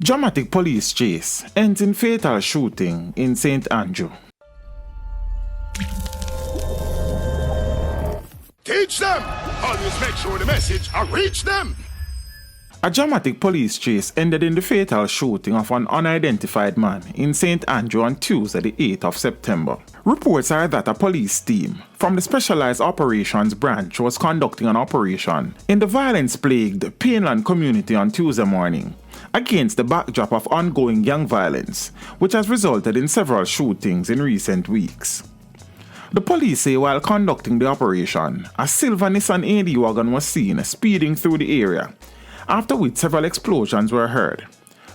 Dramatic police chase ends in fatal shooting in St. Andrew. Teach them! Always make sure the message reach them! A dramatic police chase ended in the fatal shooting of an unidentified man in St. Andrew on Tuesday, the 8th of September. Reports are that a police team from the Specialized Operations Branch was conducting an operation in the violence-plagued Painland community on Tuesday morning against the backdrop of ongoing gang violence, which has resulted in several shootings in recent weeks. The police say while conducting the operation, a silver Nissan AD wagon was seen speeding through the area, after which several explosions were heard.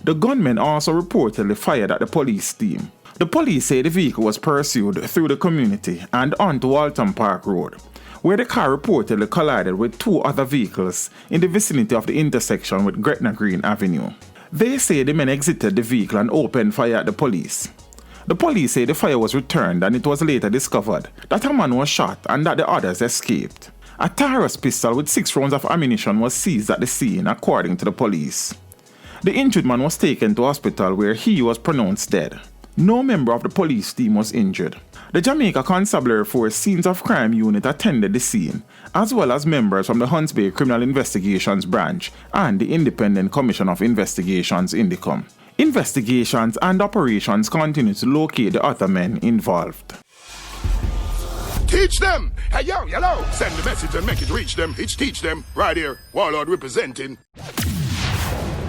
The gunmen also reportedly fired at the police team. The police say the vehicle was pursued through the community and onto Walton Park Road, where the car reportedly collided with two other vehicles in the vicinity of the intersection with Gretna Green Avenue. They say the men exited the vehicle and opened fire at the police. The police say the fire was returned and it was later discovered that a man was shot and that the others escaped. A Taurus pistol with 6 rounds of ammunition was seized at the scene, according to the police. The injured man was taken to hospital where he was pronounced dead. No member of the police team was injured. The Jamaica Constabulary Force Scenes of Crime Unit attended the scene, as well as members from the Hunts Bay Criminal Investigations Branch and the Independent Commission of Investigations Indicom. Investigations and operations continue to locate the other men involved. Teach them! Hey, yo, hello! Send the message and make it reach them. It's teach them. Right here, Warlord representing.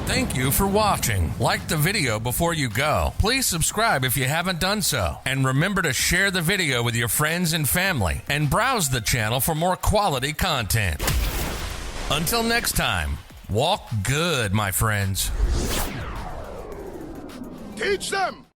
Thank you for watching. Like the video before you go. Please subscribe if you haven't done so. And remember to share the video with your friends and family. And browse the channel for more quality content. Until next time, walk good, my friends. Teach them!